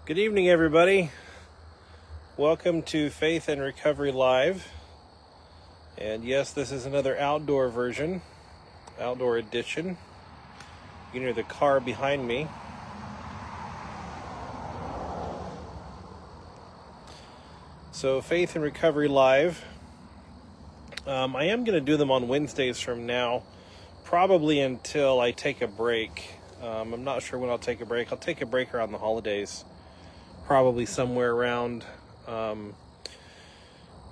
Good evening, everybody. Welcome to Faith and Recovery Live. And yes, this is another outdoor version, outdoor edition. You can hear the car behind me. So Faith and Recovery Live. I am going to do them on Wednesdays from now, probably until I take a break. I'm not sure when I'll take a break. I'll take a break around the holidays, probably somewhere around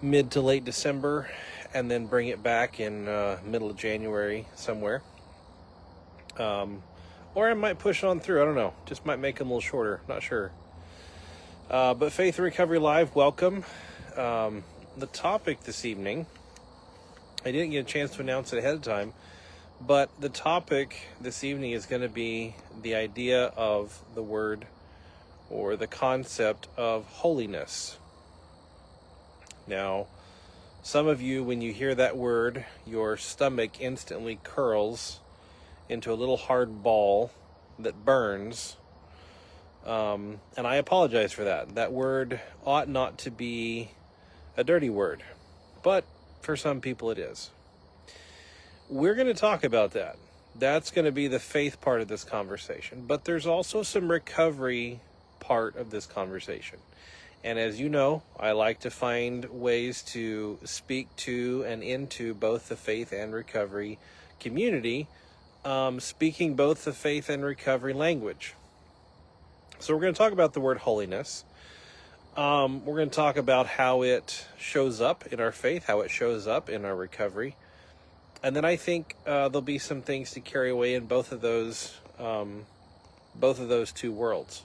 mid to late December, and then bring it back in middle of January somewhere. Or I might push on through. I don't know. Just might make them a little shorter. Not sure. But Faith and Recovery Live, welcome. The topic this evening, I didn't get a chance to announce it ahead of time, but the topic this evening is going to be the idea of the word or the concept of holiness. Now, some of you, when you hear that word, your stomach instantly curls into a little hard ball that burns. And I apologize for that. That word ought not to be a dirty word, but for some people it is. We're going to talk about that. That's going to be the faith part of this conversation, but there's also some recovery part of this conversation. And as you know, I like to find ways to speak to and into both the faith and recovery community, speaking both the faith and recovery language. So we're going to talk about the word holiness. We're going to talk about how it shows up in our faith, how it shows up in our recovery. And then I think there'll be some things to carry away in both of those two worlds.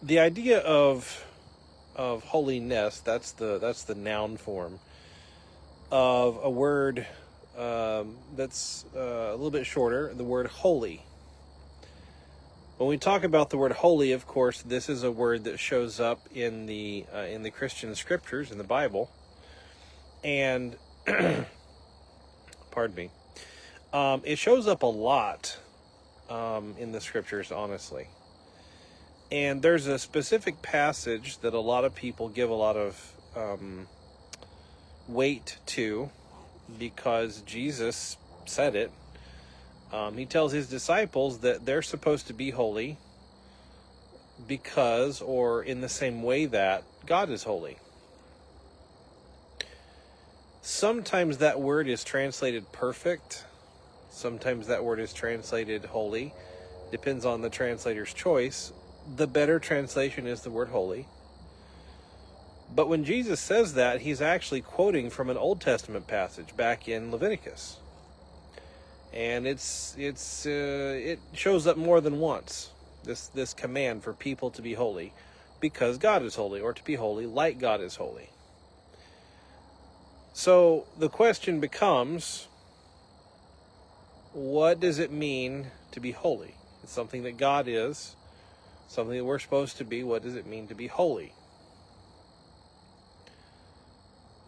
The idea of holiness, that's the noun form of a word that's a little bit shorter, the word holy. When we talk about the word holy, of course, this is a word that shows up in the Christian scriptures, in the Bible. And, pardon me, it shows up a lot in the scriptures, honestly. And there's a specific passage that a lot of people give a lot of weight to because Jesus said it. He tells his disciples that they're supposed to be holy because, or in the same way that, God is holy. Sometimes that word is translated perfect. Sometimes that word is translated holy. Depends on the translator's choice. The better translation is the word holy. But when Jesus says that, he's actually quoting from an Old Testament passage back in Leviticus. And it shows up more than once, this command for people to be holy because God is holy, or to be holy like God is holy. So the question becomes, what does it mean to be holy? It's something that God is, something that we're supposed to be. What does it mean to be holy?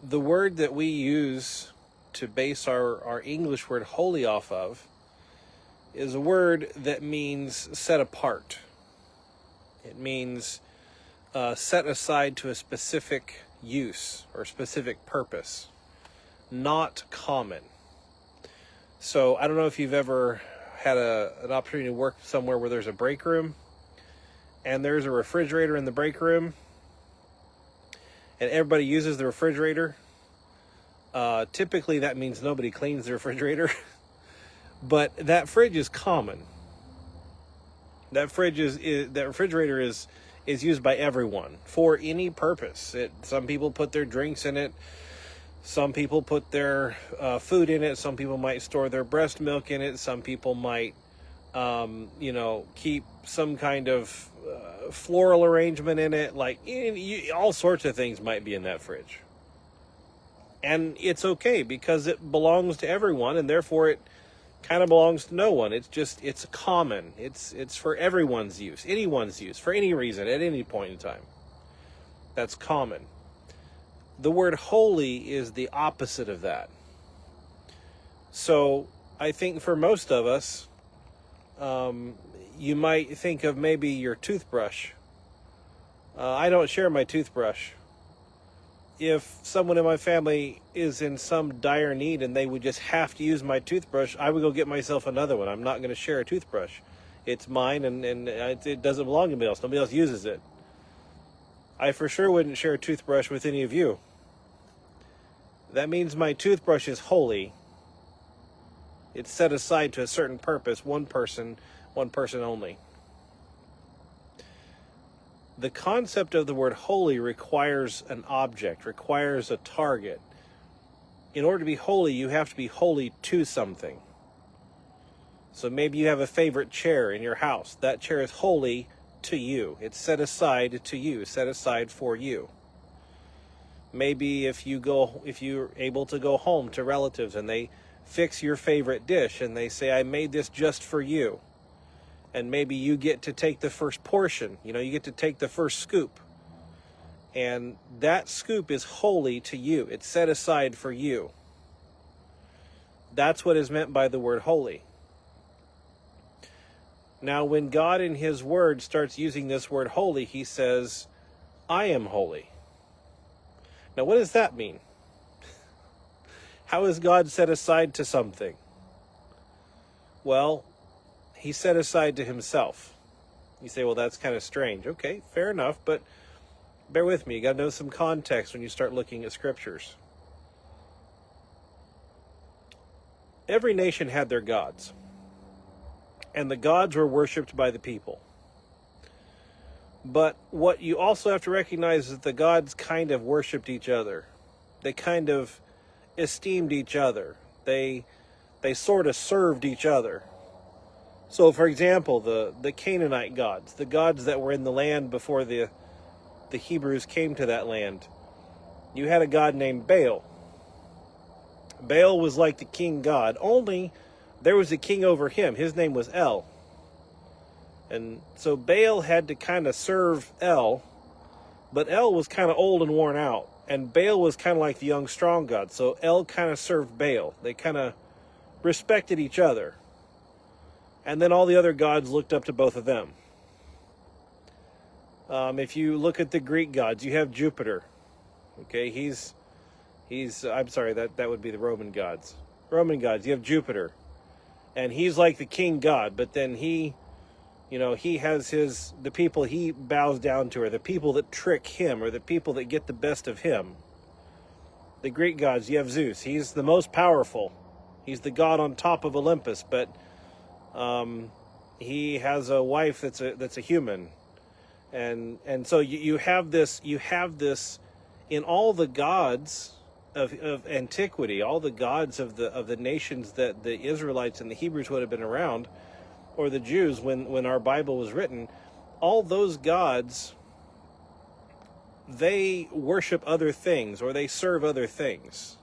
The word that we use to base our English word holy off of is a word that means set apart. It means set aside to a specific use or specific purpose, not common. So I don't know if you've ever had an opportunity to work somewhere where there's a break room and there's a refrigerator in the break room and everybody uses the refrigerator. Typically that means nobody cleans the refrigerator, but that fridge is common. That refrigerator is used by everyone for any purpose. Some people put their drinks in it. Some people put their food in it. Some people might store their breast milk in it. Some people might, keep some kind of floral arrangement in it. Like all sorts of things might be in that fridge. And it's okay because it belongs to everyone, and therefore it kind of belongs to no one. It's common. It's for everyone's use, anyone's use, for any reason, at any point in time. That's common. The word holy is the opposite of that. So I think for most of us, You might think of maybe your toothbrush. I don't share my toothbrush. If someone in my family is in some dire need and they would just have to use my toothbrush, I would go get myself another one. I'm not going to share a toothbrush. It's mine, and it doesn't belong to anybody else. Nobody else uses it. I for sure wouldn't share a toothbrush with any of you. That means my toothbrush is holy. It's set aside to a certain purpose, one person only. The concept of the word holy requires an object, requires a target. In order to be holy, you have to be holy to something. So maybe you have a favorite chair in your house. That chair is holy to you. It's set aside to you, set aside for you. Maybe if you're able to go home to relatives and they fix your favorite dish and they say, I made this just for you. And maybe you get to take the first portion. You get to take the first scoop. And that scoop is holy to you. It's set aside for you. That's what is meant by the word holy. Now, when God in his word starts using this word holy, he says, I am holy. Now, what does that mean? How is God set aside to something? Well, he's set aside to himself. You say, well, that's kind of strange. Okay, fair enough, but bear with me. You got to know some context when you start looking at scriptures. Every nation had their gods, and the gods were worshipped by the people. But what you also have to recognize is that the gods kind of worshipped each other. They kind of esteemed each other. They sort of served each other. So, for example, the Canaanite gods, the gods that were in the land before the Hebrews came to that land, you had a god named Baal. Baal was like the king god, only there was a king over him. His name was El. And so Baal had to kind of serve El, but El was kind of old and worn out. And Baal was kind of like the young, strong god. So El kind of served Baal. They kind of respected each other. And then all the other gods looked up to both of them. If you look at the Greek gods, you have Jupiter. Okay, he's I'm sorry, that would be the Roman gods. Roman gods, you have Jupiter. And he's like the king god, but then he has the people he bows down to, or the people that trick him, or the people that get the best of him. The Greek gods, you have Zeus. He's the most powerful. He's the god on top of Olympus, but he has a wife that's a human. And so you have this in all the gods of antiquity, all the gods of the nations that the Israelites and the Hebrews would have been around, or the Jews when our Bible was written. All those gods, they worship other things, or they serve other things.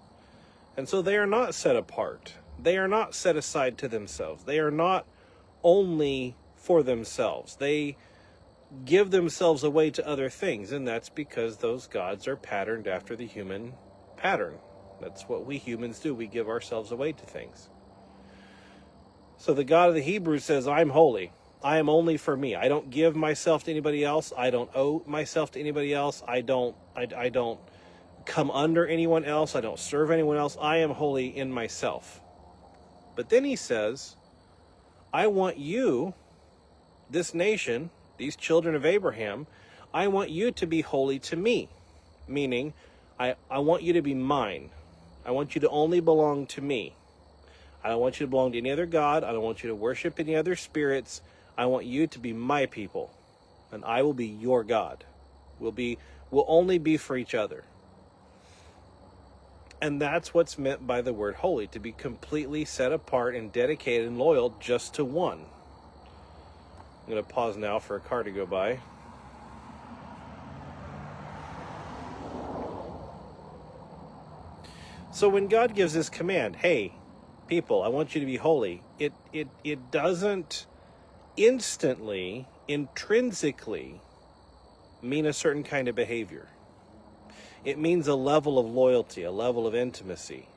And so they are not set apart. They are not set aside to themselves. They are not only for themselves. They give themselves away to other things, and that's because those gods are patterned after the human pattern. That's what we humans do. We give ourselves away to things. So the God of the Hebrews says, I'm holy. I am only for me. I don't give myself to anybody else. I don't owe myself to anybody else. I don't come under anyone else. I don't serve anyone else. I am holy in myself. But then he says, I want you, this nation, these children of Abraham, I want you to be holy to me. Meaning, I want you to be mine. I want you to only belong to me. I don't want you to belong to any other god. I don't want you to worship any other spirits. I want you to be my people. And I will be your God. We'll only be for each other. And that's what's meant by the word holy, to be completely set apart and dedicated and loyal just to one. I'm going to pause now for a car to go by. So when God gives this command, hey, people, I want you to be holy, it doesn't instantly, intrinsically mean a certain kind of behavior. It means a level of loyalty, a level of intimacy.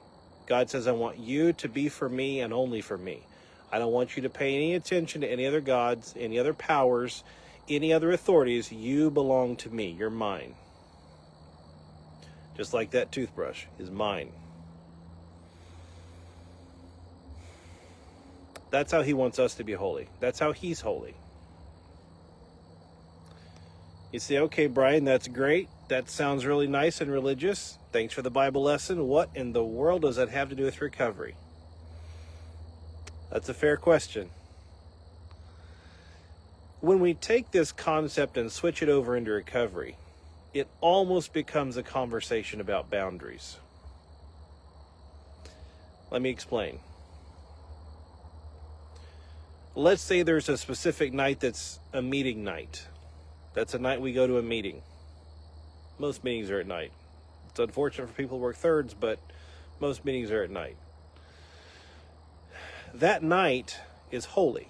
God says, I want you to be for me and only for me. I don't want you to pay any attention to any other gods, any other powers, any other authorities. You belong to me. You're mine. Just like that toothbrush is mine. That's how he wants us to be holy. That's how he's holy. You say, okay, Brian, that's great. That sounds really nice and religious. Thanks for the Bible lesson. What in the world does that have to do with recovery? That's a fair question. When we take this concept and switch it over into recovery, it almost becomes a conversation about boundaries. Let me explain. Let's say there's a specific night that's a meeting night. That's a night we go to a meeting. Most meetings are at night. It's unfortunate for people who work thirds, but most meetings are at night. That night is holy.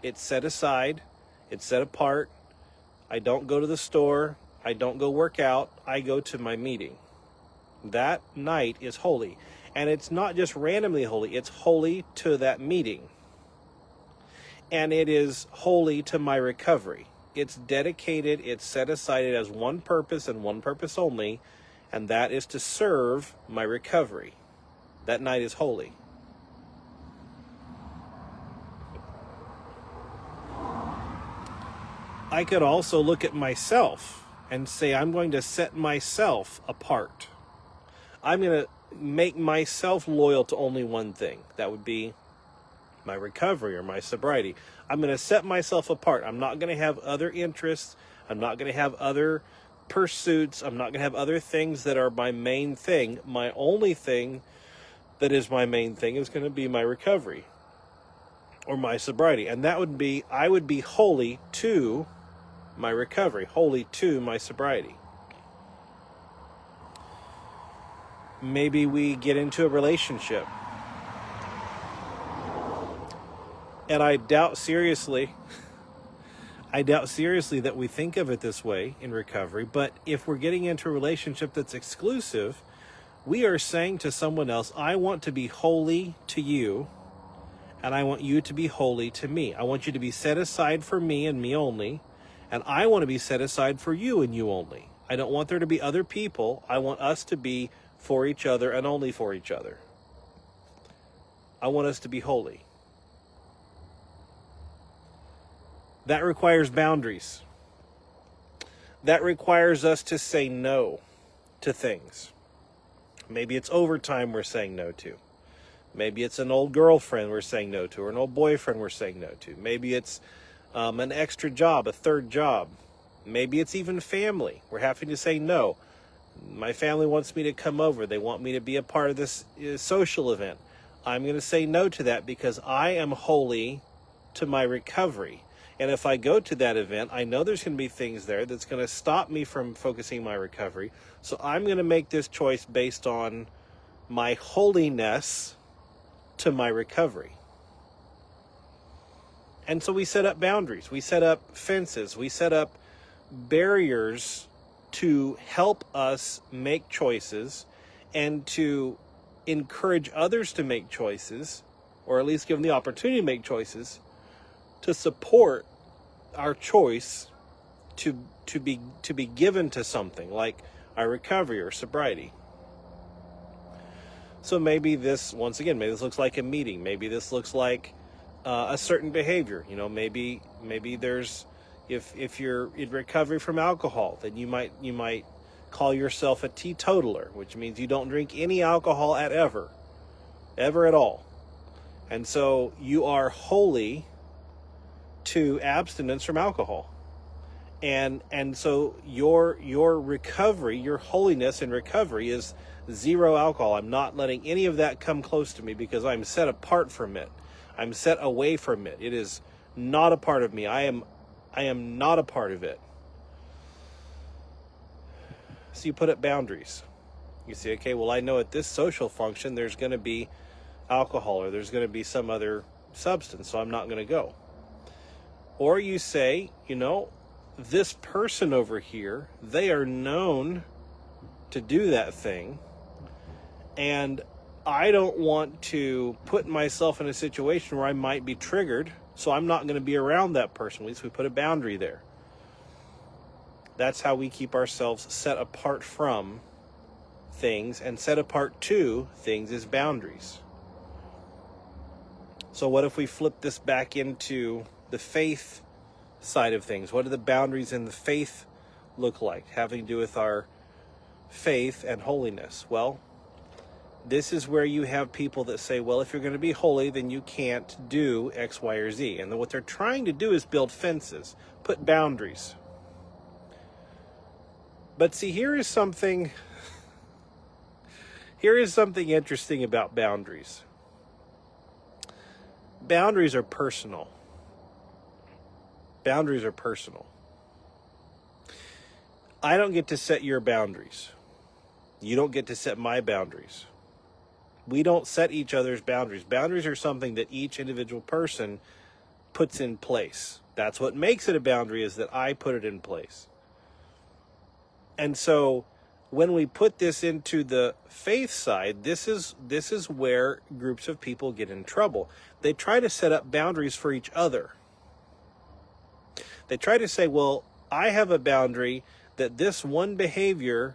It's set aside. It's set apart. I don't go to the store. I don't go work out. I go to my meeting. That night is holy. And it's not just randomly holy. It's holy to that meeting. And it is holy to my recovery. It's dedicated, it's set aside, it has one purpose and one purpose only, and that is to serve my recovery. That night is holy. I could also look at myself and say, I'm going to set myself apart. I'm going to make myself loyal to only one thing. That would be my recovery or my sobriety. I'm going to set myself apart. I'm not going to have other interests. I'm not going to have other pursuits. I'm not going to have other things that are my main thing. My only thing that is my main thing is going to be my recovery or my sobriety. And that would be, I would be holy to my recovery, holy to my sobriety. Maybe we get into a relationship. And I doubt seriously that we think of it this way in recovery. But if we're getting into a relationship that's exclusive, we are saying to someone else, I want to be holy to you, and I want you to be holy to me. I want you to be set aside for me and me only, and I want to be set aside for you and you only. I don't want there to be other people. I want us to be for each other and only for each other. I want us to be holy. That requires boundaries. That requires us to say no to things. Maybe it's overtime we're saying no to. Maybe it's an old girlfriend we're saying no to, or an old boyfriend we're saying no to. Maybe it's an extra job, a third job. Maybe it's even family. We're having to say no. My family wants me to come over. They want me to be a part of this social event. I'm going to say no to that because I am holy to my recovery. And if I go to that event, I know there's going to be things there that's going to stop me from focusing my recovery. So I'm going to make this choice based on my holiness to my recovery. And so we set up boundaries. We set up fences. We set up barriers to help us make choices and to encourage others to make choices, or at least give them the opportunity to make choices, to support our choice to be given to something like our recovery or sobriety. So maybe this, once again, maybe this looks like a meeting. Maybe this looks like a certain behavior. You know, maybe there's, if you're in recovery from alcohol, then you might call yourself a teetotaler, which means you don't drink any alcohol ever at all. And so you are holy to abstinence from alcohol. And so your recovery, your holiness in recovery is zero alcohol. I'm not letting any of that come close to me because I'm set apart from it. I'm set away from it. It is not a part of me. I am not a part of it. So you put up boundaries. You say, okay, well, I know at this social function there's going to be alcohol or there's going to be some other substance, so I'm not going to go. Or you say, you know, this person over here, they are known to do that thing, and I don't want to put myself in a situation where I might be triggered, so I'm not going to be around that person. At least we put a boundary there. That's how we keep ourselves set apart from things, and set apart to things is boundaries. So what if we flip this back into the faith side of things? What do the boundaries in the faith look like, having to do with our faith and holiness? Well, this is where you have people that say, well, if you're going to be holy, then you can't do X, Y, or Z. And then what they're trying to do is build fences, put boundaries. But see, here is something interesting about boundaries. Boundaries are personal. Boundaries are personal. I don't get to set your boundaries. You don't get to set my boundaries. We don't set each other's boundaries. Boundaries are something that each individual person puts in place. That's what makes it a boundary, is that I put it in place. And so when we put this into the faith side, this is where groups of people get in trouble. They try to set up boundaries for each other. They try to say, well, I have a boundary that this one behavior,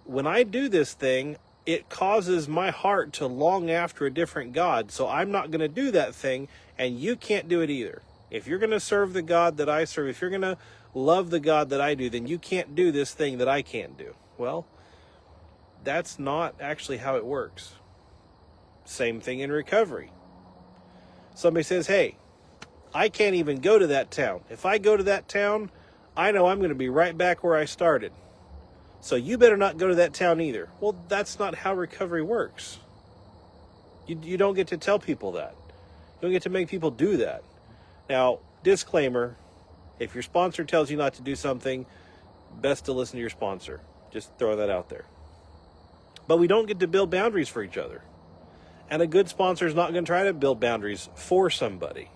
when I do this thing, it causes my heart to long after a different God. So I'm not going to do that thing, and you can't do it either. If you're going to serve the God that I serve, if you're going to love the God that I do, then you can't do this thing that I can't do. Well, that's not actually how it works. Same thing in recovery. Somebody says, hey, I can't even go to that town. If I go to that town, I know I'm going to be right back where I started. So you better not go to that town either. Well, that's not how recovery works. You don't get to tell people that. You don't get to make people do that. Now, disclaimer, if your sponsor tells you not to do something, best to listen to your sponsor. Just throw that out there. But we don't get to build boundaries for each other. And a good sponsor is not going to try to build boundaries for somebody.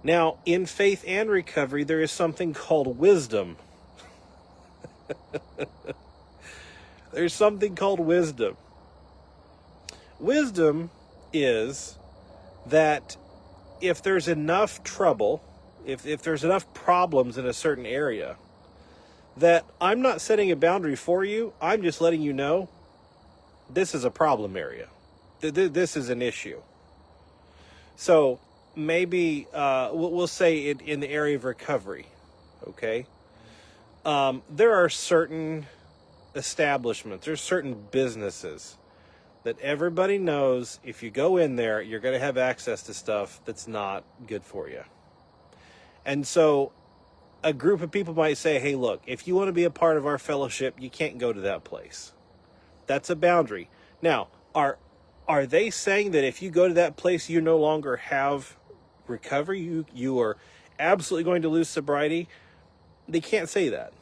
Now, in faith and recovery, there is something called wisdom. There's something called wisdom. Wisdom is that if there's enough trouble, if there's enough problems in a certain area, that I'm not setting a boundary for you, I'm just letting you know this is a problem area. This is an issue. So maybe we'll say in the area of recovery, okay? There are certain establishments, there's certain businesses that everybody knows if you go in there, you're going to have access to stuff that's not good for you. And so a group of people might say, hey, look, if you want to be a part of our fellowship, you can't go to that place. That's a boundary. Now, are they saying that if you go to that place, you no longer have recovery? You are absolutely going to lose sobriety? They can't say that.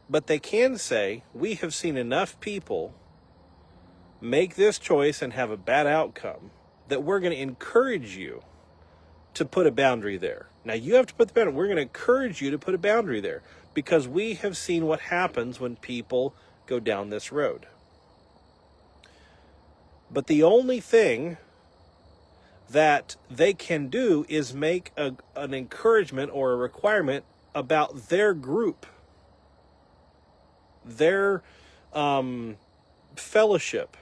But they can say, we have seen enough people make this choice and have a bad outcome that we're going to encourage you to put a boundary there. Now, you have to put the boundary. We're going to encourage you to put a boundary there because we have seen what happens when people go down this road. But the only thing that they can do is make an encouragement or a requirement about their group, their fellowship.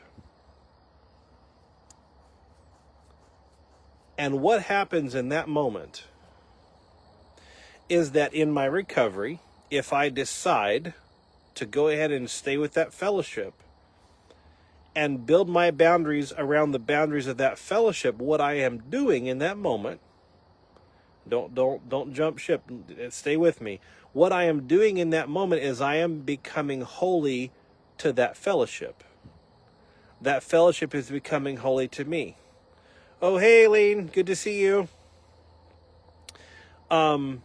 And what happens in that moment is that in my recovery, if I decide to go ahead and stay with that fellowship and build my boundaries around the boundaries of that fellowship, what I am doing in that moment, don't jump ship, stay with me. What I am doing in that moment is I am becoming holy to that fellowship. That fellowship is becoming holy to me. Oh, hey, Aileen, good to see you. And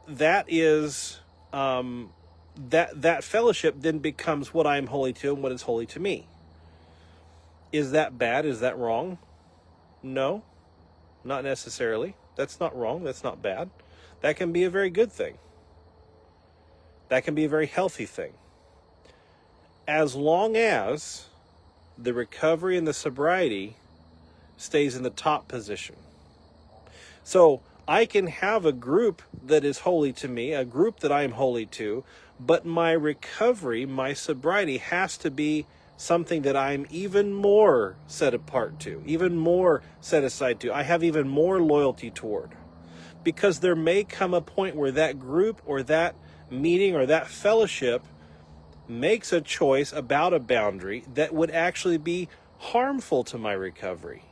that is, that fellowship then becomes what I am holy to and what is holy to me. Is that bad? Is that wrong? No, not necessarily. That's not wrong. That's not bad. That can be a very good thing. That can be a very healthy thing. as long as the recovery and the sobriety stays in the top position. So I can have a group that is holy to me, a group that I am holy to, but my recovery, my sobriety has to be something that I'm even more set apart to, even more set aside to. I have even more loyalty toward. Because there may come a point where that group or that meeting or that fellowship makes a choice about a boundary that would actually be harmful to my recovery.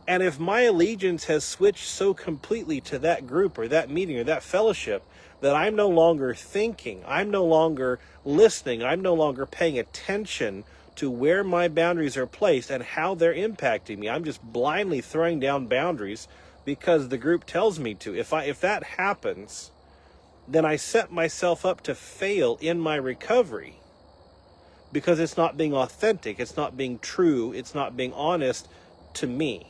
And if my allegiance has switched so completely to that group or that meeting or that fellowship that I'm no longer thinking, I'm no longer listening, I'm no longer paying attention to where my boundaries are placed and how they're impacting me, I'm just blindly throwing down boundaries because the group tells me to. If that happens, then I set myself up to fail in my recovery because it's not being authentic, it's not being true, it's not being honest to me.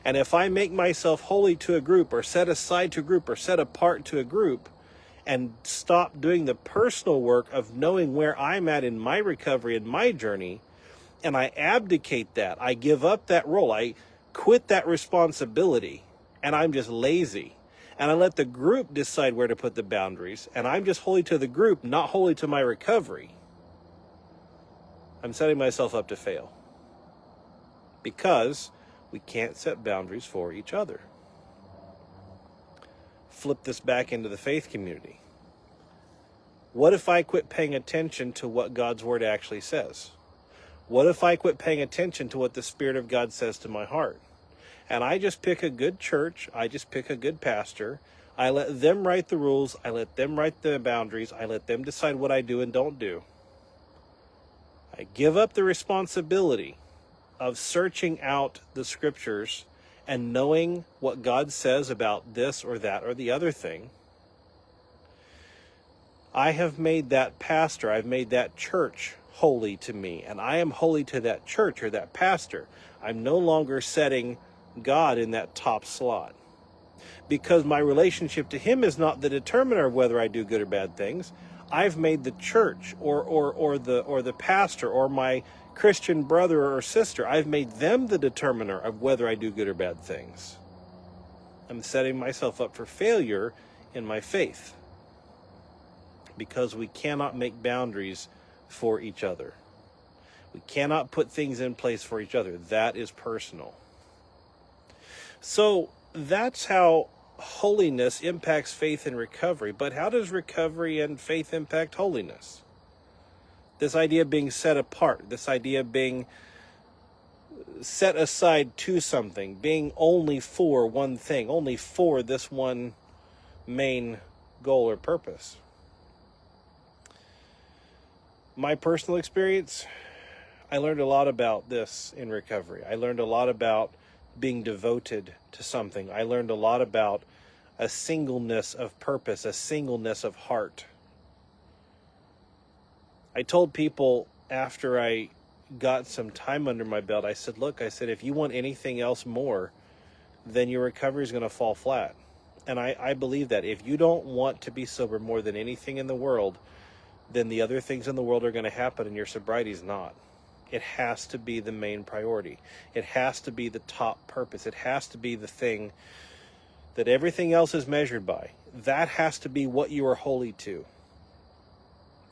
And if I make myself holy to a group or set aside to a group or set apart to a group and stop doing the personal work of knowing where I'm at in my recovery and my journey, and I abdicate that, I give up that role, I quit that responsibility, and I'm just lazy, and I let the group decide where to put the boundaries, and I'm just holy to the group, not holy to my recovery, I'm setting myself up to fail. Because we can't set boundaries for each other. Flip this back into the faith community. What if I quit paying attention to what God's word actually says? What if I quit paying attention to what the Spirit of God says to my heart? And I just pick a good church, I just pick a good pastor, I let them write the rules, I let them write the boundaries, I let them decide what I do and don't do. I give up the responsibility of searching out the scriptures and knowing what God says about this or that or the other thing. I have made that pastor, I've made that church holy to me, and I am holy to that church or that pastor. I'm no longer setting God in that top slot because my relationship to him is not the determiner of whether I do good or bad things. I've made the church or the pastor or my Christian brother or sister, I've made them the determiner of whether I do good or bad things. I'm setting myself up for failure in my faith because we cannot make boundaries for each other. We cannot put things in place for each other. That is personal. So that's how holiness impacts faith and recovery. But how does recovery and faith impact holiness? This idea of being set apart, this idea of being set aside to something, being only for one thing, only for this one main goal or purpose. My personal experience, I learned a lot about this in recovery. I learned a lot about being devoted to something. I learned a lot about a singleness of purpose, a singleness of heart. I told people after I got some time under my belt, I said, look, if you want anything else more, then your recovery is going to fall flat. And I believe that. If you don't want to be sober more than anything in the world, then the other things in the world are going to happen and your sobriety is not. It has to be the main priority. It has to be the top purpose. It has to be the thing that everything else is measured by. That has to be what you are holy to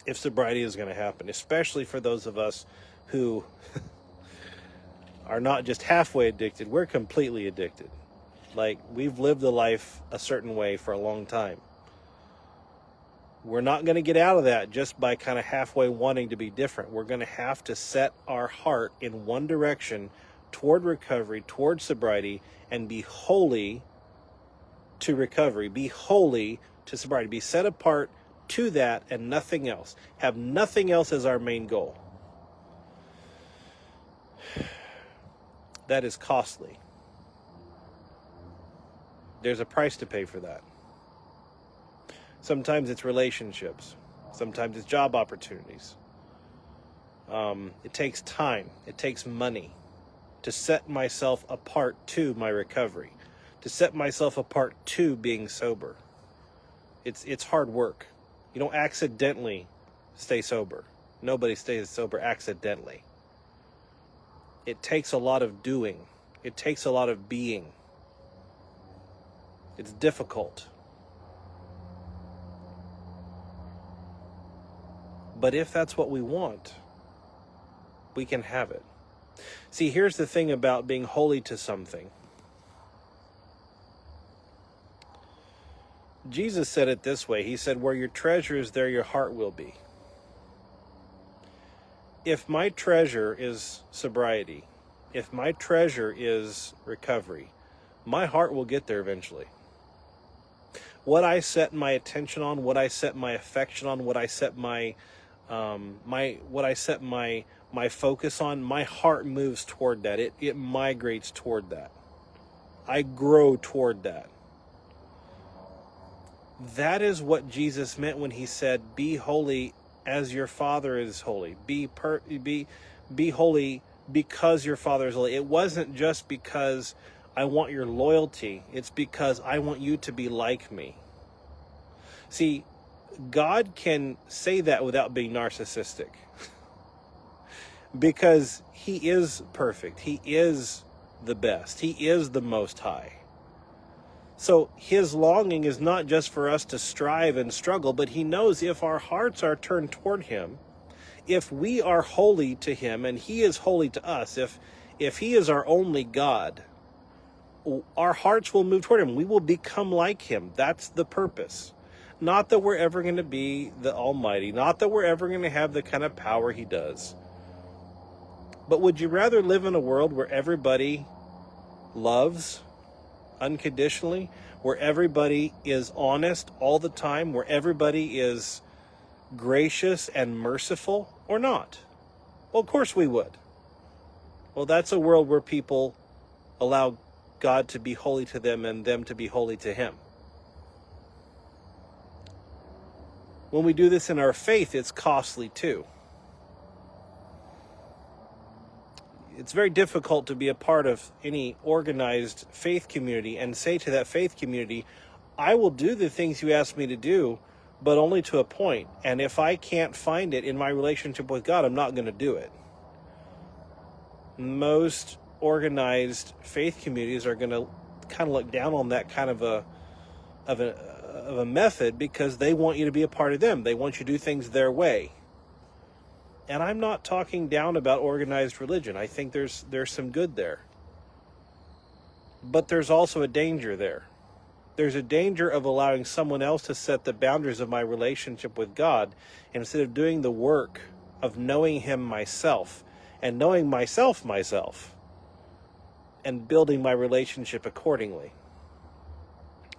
if sobriety is going to happen, especially for those of us who are not just halfway addicted, we're completely addicted. Like, we've lived a life a certain way for a long time. We're not going to get out of that just by kind of halfway wanting to be different. We're going to have to set our heart in one direction toward recovery, toward sobriety, and be holy to recovery, be holy to sobriety, be set apart to that and nothing else. Have nothing else as our main goal. That is costly. There's a price to pay for that. Sometimes it's relationships. Sometimes it's job opportunities. It takes time. It takes money to set myself apart to my recovery, to set myself apart to being sober. It's hard work. You don't accidentally stay sober. Nobody stays sober accidentally. It takes a lot of doing. It takes a lot of being. It's difficult. But if that's what we want, we can have it. See, here's the thing about being holy to something. Jesus said it this way. He said, where your treasure is, there your heart will be. If my treasure is sobriety, if my treasure is recovery, my heart will get there eventually. What I set my attention on, what I set my affection on, what I set my focus on, my heart moves toward that. It migrates toward that. I grow toward that. That is what Jesus meant when he said, be holy as your Father is holy. Be holy because your Father is holy. It wasn't just because I want your loyalty. It's because I want you to be like me. See, God can say that without being narcissistic. Because he is perfect. He is the best. He is the Most High. So his longing is not just for us to strive and struggle, but he knows if our hearts are turned toward him, if we are holy to him and he is holy to us, if he is our only God, our hearts will move toward him. We will become like him. That's the purpose. Not that we're ever going to be the Almighty, not that we're ever going to have the kind of power he does. But would you rather live in a world where everybody loves unconditionally, where everybody is honest all the time, where everybody is gracious and merciful, or not? Well, of course we would. Well, that's a world where people allow God to be holy to them and them to be holy to him. When we do this in our faith, it's costly too. It's very difficult to be a part of any organized faith community and say to that faith community, I will do the things you ask me to do, but only to a point. And if I can't find it in my relationship with God, I'm not going to do it. Most organized faith communities are going to kind of look down on that kind of a method because they want you to be a part of them. They want you to do things their way. And I'm not talking down about organized religion. I think there's some good there. But there's also a danger there. There's a danger of allowing someone else to set the boundaries of my relationship with God instead of doing the work of knowing him myself and knowing myself and building my relationship accordingly.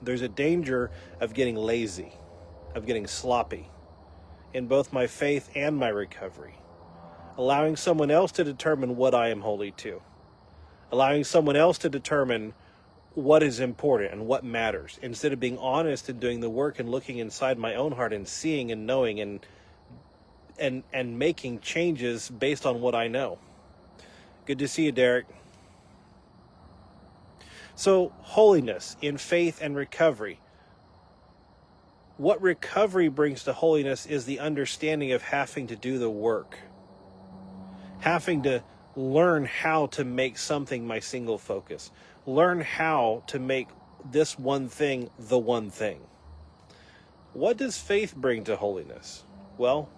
There's a danger of getting lazy, of getting sloppy in both my faith and my recovery. Allowing someone else to determine what I am holy to. Allowing someone else to determine what is important and what matters, instead of being honest and doing the work and looking inside my own heart and seeing and knowing and making changes based on what I know. Good to see you, Derek. So, holiness in faith and recovery. What recovery brings to holiness is the understanding of having to do the work. Having to learn how to make something my single focus. Learn how to make this one thing the one thing. What does faith bring to holiness? Well,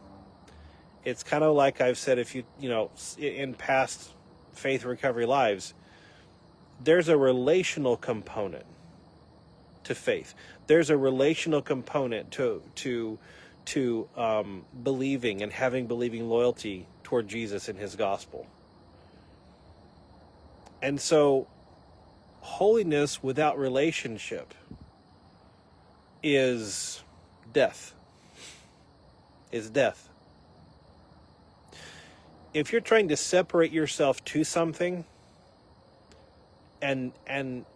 it's kind of like I've said, if you in past faith recovery lives, there's a relational component to faith. There's a relational component to believing and having believing loyalty toward Jesus and his gospel. And so holiness without relationship is death. Is death. If you're trying to separate yourself to something and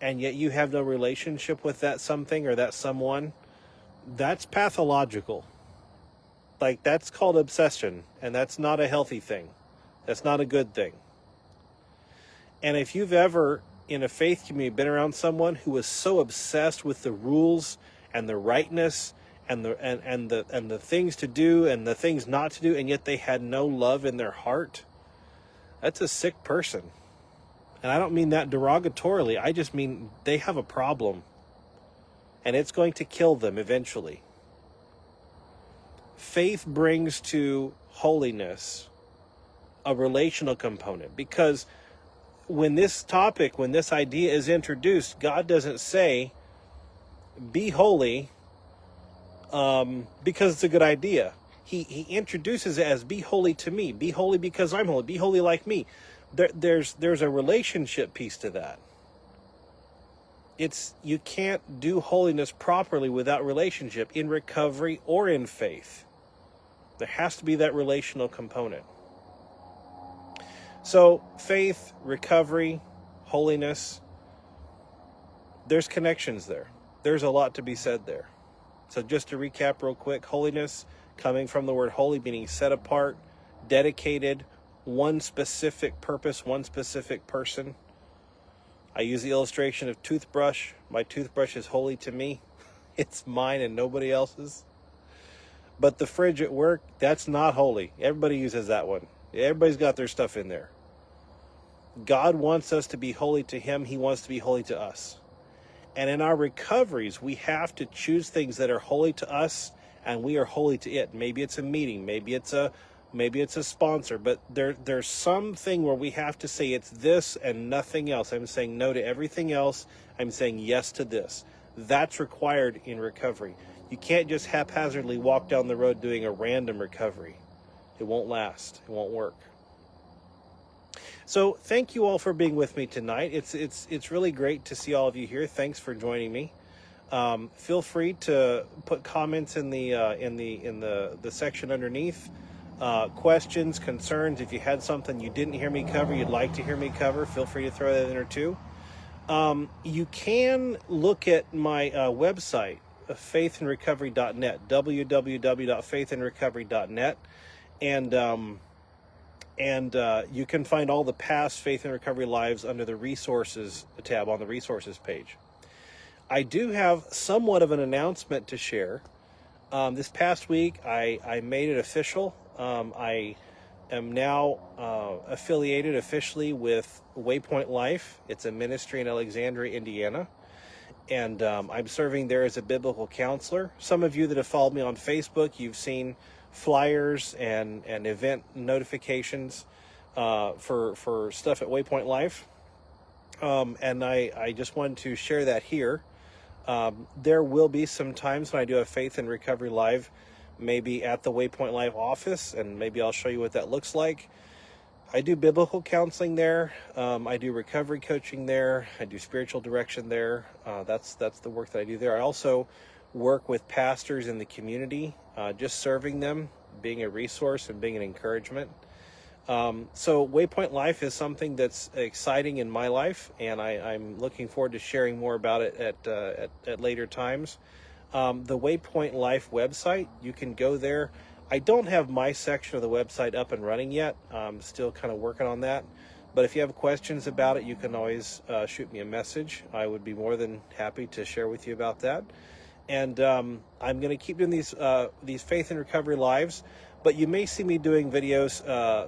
yet you have no relationship with that something or that someone, that's pathological. Like, that's called obsession, and that's not a healthy thing. That's not a good thing. And if you've ever, in a faith community, been around someone who was so obsessed with the rules and the rightness and the things to do and the things not to do, and yet they had no love in their heart, that's a sick person. And I don't mean that derogatorily. I just mean they have a problem, and it's going to kill them eventually. Faith brings to holiness a relational component, because when this idea is introduced, God doesn't say, be holy because it's a good idea. He introduces it as, be holy to me, be holy because I'm holy, be holy like me. There's a relationship piece to that. You can't do holiness properly without relationship, in recovery or in faith. There has to be that relational component. So faith, recovery, holiness, there's connections there. There's a lot to be said there. So just to recap real quick, holiness coming from the word holy, meaning set apart, dedicated, one specific purpose, one specific person. I use the illustration of toothbrush. My toothbrush is holy to me. It's mine and nobody else's. But the fridge at work, that's not holy. Everybody uses that one. Everybody's got their stuff in there. God wants us to be holy to him. He wants to be holy to us. And in our recoveries, we have to choose things that are holy to us and we are holy to it. Maybe it's a meeting, maybe it's a sponsor, but there's something where we have to say it's this and nothing else. I'm saying no to everything else. I'm saying yes to this. That's required in recovery. You can't just haphazardly walk down the road doing a random recovery. It won't last. It won't work. So thank you all for being with me tonight. It's really great to see all of you here. Thanks for joining me. Feel free to put comments in the section underneath. Questions, concerns. If you had something you didn't hear me cover, you'd like to hear me cover, feel free to throw that in there too. You can look at my website, faithandrecovery.net, www.faithandrecovery.net, and you can find all the past Faith and Recovery Lives under the resources tab on the resources page. I do have somewhat of an announcement to share. This past week, I made it official. I am now affiliated officially with Waypoint Life. It's a ministry in Alexandria, Indiana. And I'm serving there as a biblical counselor. Some of you that have followed me on Facebook, you've seen flyers and event notifications for stuff at Waypoint Life. And I just wanted to share that here. There will be some times when I do a Faith and Recovery Live, maybe at the Waypoint Live office, and maybe I'll show you what that looks like. I do biblical counseling there. I do recovery coaching there. I do spiritual direction there. That's the work that I do there. I also work with pastors in the community, just serving them, being a resource and being an encouragement. So Waypoint Life is something that's exciting in my life, and I'm looking forward to sharing more about it at later times. The Waypoint Life website, you can go there. I don't have my section of the website up and running yet. I'm still kind of working on that. But if you have questions about it, you can always shoot me a message. I would be more than happy to share with you about that. And I'm going to keep doing these Faith and Recovery Lives. But you may see me doing videos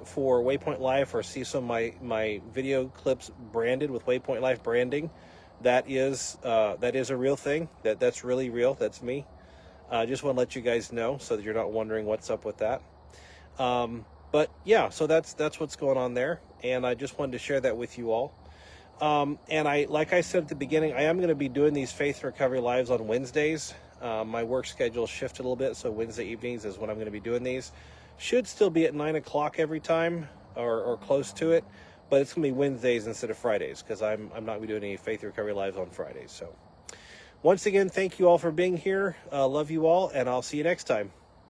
for Waypoint Life, or see some of my video clips branded with Waypoint Life branding. That is a real thing. That's really real. That's me. I just want to let you guys know so that you're not wondering what's up with that. But yeah, so that's what's going on there, and I just wanted to share that with you all. And like I said at the beginning, I am going to be doing these Faith and Recovery Lives on Wednesdays. My work schedule shifted a little bit, so Wednesday evenings is when I'm going to be doing these. Should still be at 9 o'clock every time, or close to it, but it's going to be Wednesdays instead of Fridays, because I'm not going to be doing any Faith and Recovery Lives on Fridays. So once again, thank you all for being here. Love you all, and I'll see you next time.